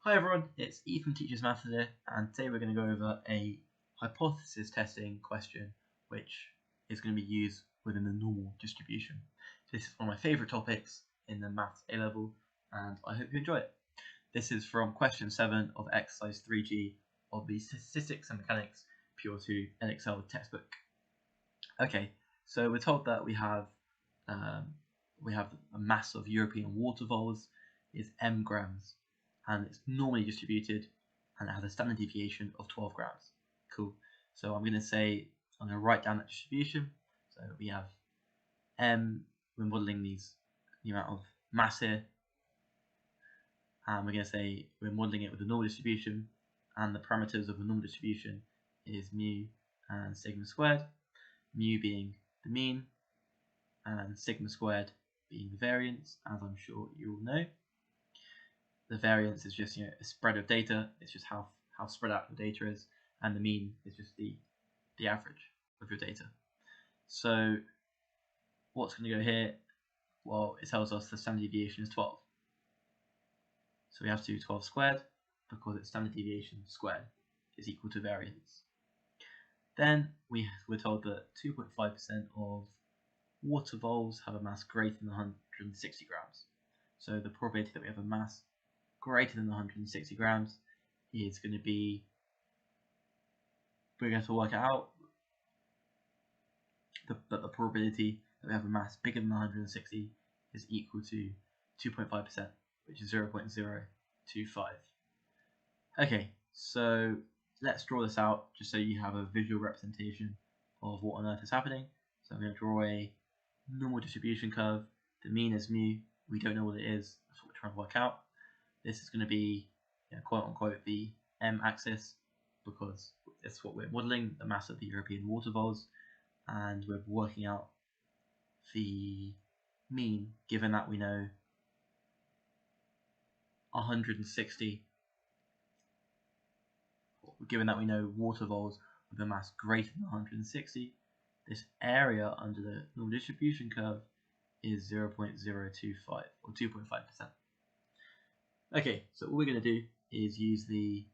Hi everyone, it's E from Teachers Maths here, and today we're going to go over a hypothesis testing question which is going to be used within the normal distribution. This is one of my favourite topics in the Maths A-level, and I hope you enjoy it. This is from question 7 of exercise 3G of the Statistics and Mechanics Pure 2 NXL textbook. Okay, so we're told that we have a mass of European water voles is m grams, and it's normally distributed, and it has a standard deviation of 12 grams. Cool. So I'm going to write down that distribution. So we have m, we're modelling the amount of mass here, and we're going to say we're modelling it with the normal distribution, and the parameters of the normal distribution is mu and sigma squared, mu being the mean, and sigma squared being the variance, as I'm sure you all know. The variance is just a spread of data. It's just how spread out your data is, and the mean is just the average of your data. So what's going to go here? Well, it tells us the standard deviation is 12. So we have to do 12 squared because its standard deviation squared is equal to variance. Then we're told that 2.5% of water voles have a mass greater than 160 grams. So the probability that we have a mass greater than 160 grams is going to be, we're going to work it out, that the probability that we have a mass bigger than 160 is equal to 2.5%, which is 0.025. Okay, so let's draw this out just so you have a visual representation of what on earth is happening. So I'm going to draw a normal distribution curve. The mean is mu. We don't know what it is. That's what we're trying to work out. This is going to be, quote unquote, the m-axis, because that's what we're modelling, the mass of the European water voles, and we're working out the mean given that we know 160, given that we know water voles with a mass greater than 160. This area under the normal distribution curve is 0.025 or 2.5%. Okay, so all we're going to do is use the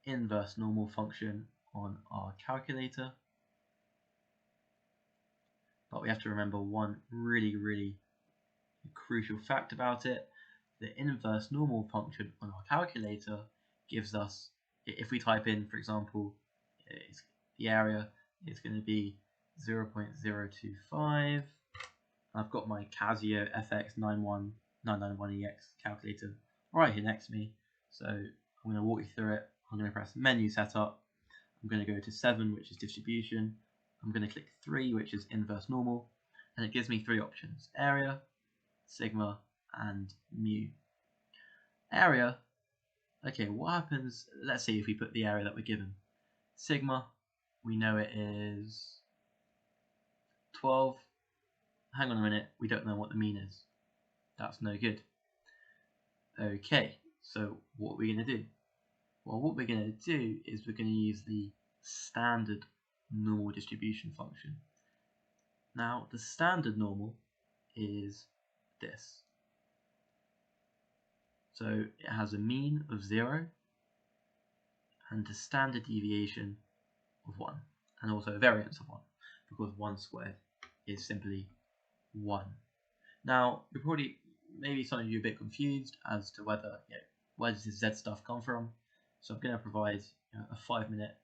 inverse normal function on our calculator. But we have to remember one really crucial fact about it. The inverse normal function on our calculator gives us, if we type in, for example, the area is going to be 0.025. I've got my Casio FX91991EX calculator right here next to me, so I'm going to walk you through it. I'm going to press menu setup. I'm going to go to 7, which is distribution. I'm going to click 3, which is inverse normal, and it gives me 3 options: area, sigma, and mu. Area, okay, what happens, let's see if we put the area that we're given. Sigma, we know it is 12. Hang on a minute, we don't know what the mean is. That's no good. Okay, so what are we going to do? Well, what we're going to do is we're going to use the standard normal distribution function. Now, the standard normal is this. So it has a mean of 0 and a standard deviation of 1, and also a variance of 1, because 1 squared is simply 1. Now, maybe some of you are a bit confused as to where does this Z stuff come from. So I'm going to provide a 5-minute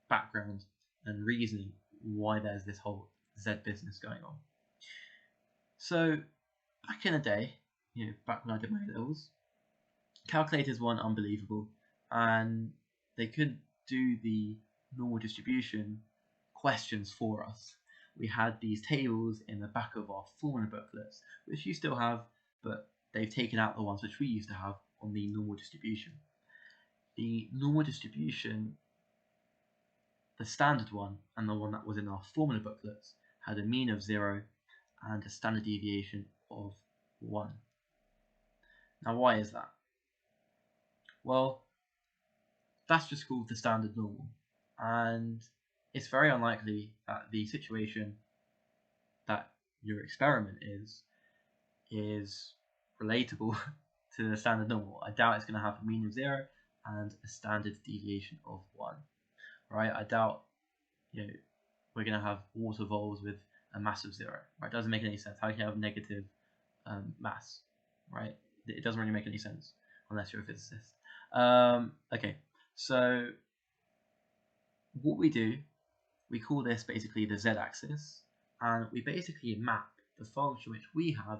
background and reasoning why there's this whole Z business going on. So back in the day, back when I did my A-levels, calculators weren't unbelievable, and they couldn't do the normal distribution questions for us. We had these tables in the back of our formula booklets, which you still have, but they've taken out the ones which we used to have on the normal distribution. The normal distribution, the standard one, and the one that was in our formula booklets, had a mean of 0 and a standard deviation of 1. Now, why is that? Well, that's just called the standard normal, and it's very unlikely that the situation that your experiment is relatable to the standard normal. I doubt it's going to have a mean of 0 and a standard deviation of 1. Right? I doubt we're going to have water voles with a mass of 0. Right? It doesn't make any sense. How can you have negative mass? Right? It doesn't really make any sense unless you're a physicist. Okay, so what we do, we call this basically the z-axis, and we basically map the function which we have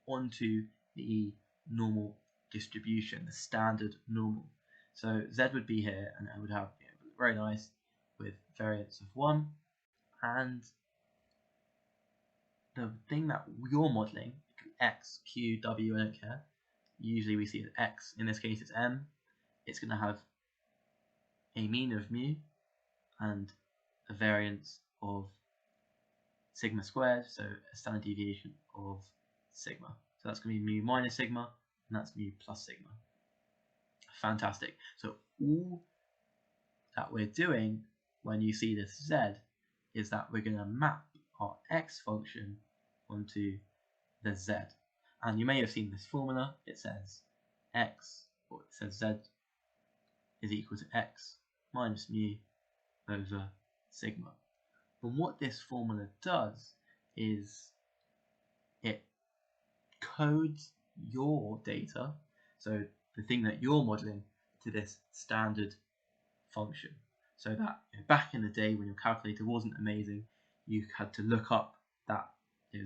onto the normal distribution, the standard normal. So z would be here, and I would have very nice with variance of 1, and the thing that you're modelling, x, q, w, I don't care. Usually we see that x, in this case it's m, it's going to have a mean of mu and a variance of sigma squared, so a standard deviation of sigma. So that's going to be mu minus sigma, and that's mu plus sigma. Fantastic. So all that we're doing when you see this z is that we're going to map our x function onto the z. And you may have seen this formula. It says x, or it says z is equal to x minus mu over sigma. But what this formula does is it codes your data, so the thing that you're modeling, to this standard function. So that back in the day when your calculator wasn't amazing, you had to look up that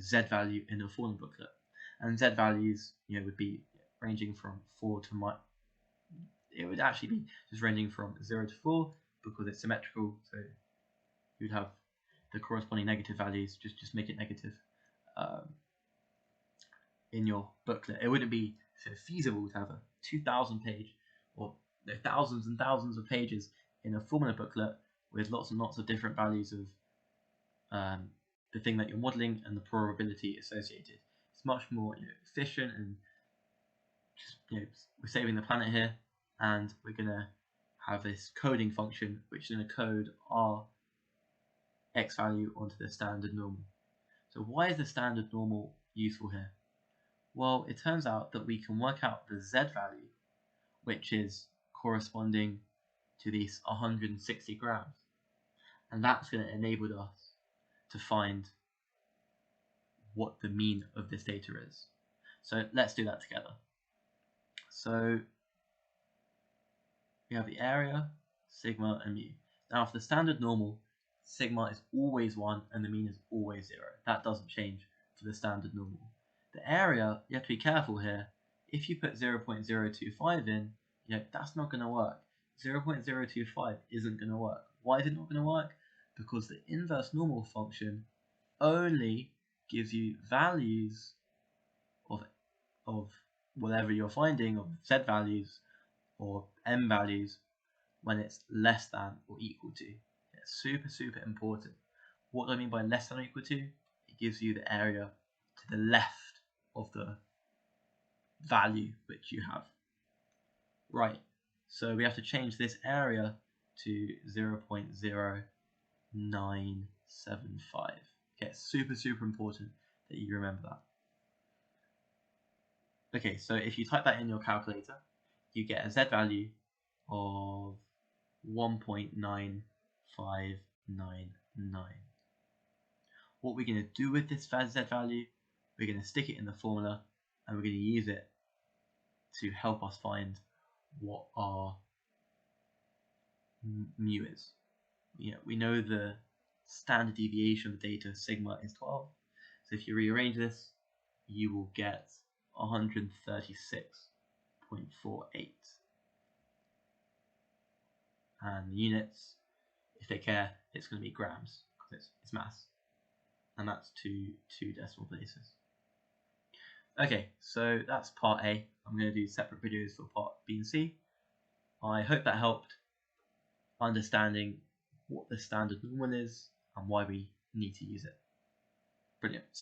z value in a formula booklet, and z values would be ranging from 4 to it would actually be just ranging from 0 to 4 because it's symmetrical, so you'd have the corresponding negative values, just make it negative in your booklet. It wouldn't be feasible to have a 2,000 page or thousands and thousands of pages in a formula booklet with lots and lots of different values of the thing that you're modeling and the probability associated. It's much more efficient, and just we're saving the planet here, and we're going to have this coding function which is going to code our x value onto the standard normal. So why is the standard normal useful here? Well, it turns out that we can work out the z value, which is corresponding to these 160 grams, and that's going to enable us to find what the mean of this data is. So let's do that together. So we have the area, sigma, and mu. Now for the standard normal, sigma is always 1 and the mean is always 0. That doesn't change for the standard normal. The area, you have to be careful here. If you put 0.025 in, that's not going to work. 0.025 isn't going to work. Why is it not going to work? Because the inverse normal function only gives you values of whatever you're finding, of z values or m values, when it's less than or equal to. It's super, super important. What do I mean by less than or equal to? It gives you the area to the left of the value which you have. Right, so we have to change this area to 0.0975. Okay, it's super, super important that you remember that. Okay, so if you type that in your calculator, you get a z value of 1.9599. What we're going to do with this z value, we're going to stick it in the formula, and we're going to use it to help us find what our mu is. We know the standard deviation of the data, sigma, is 12. So if you rearrange this, you will get 136.48. And the units, if they care, it's going to be grams because it's mass. And that's two decimal places. Okay, so that's part A. I'm going to do separate videos for part B and C. I hope that helped understanding what the standard normal is and why we need to use it. Brilliant.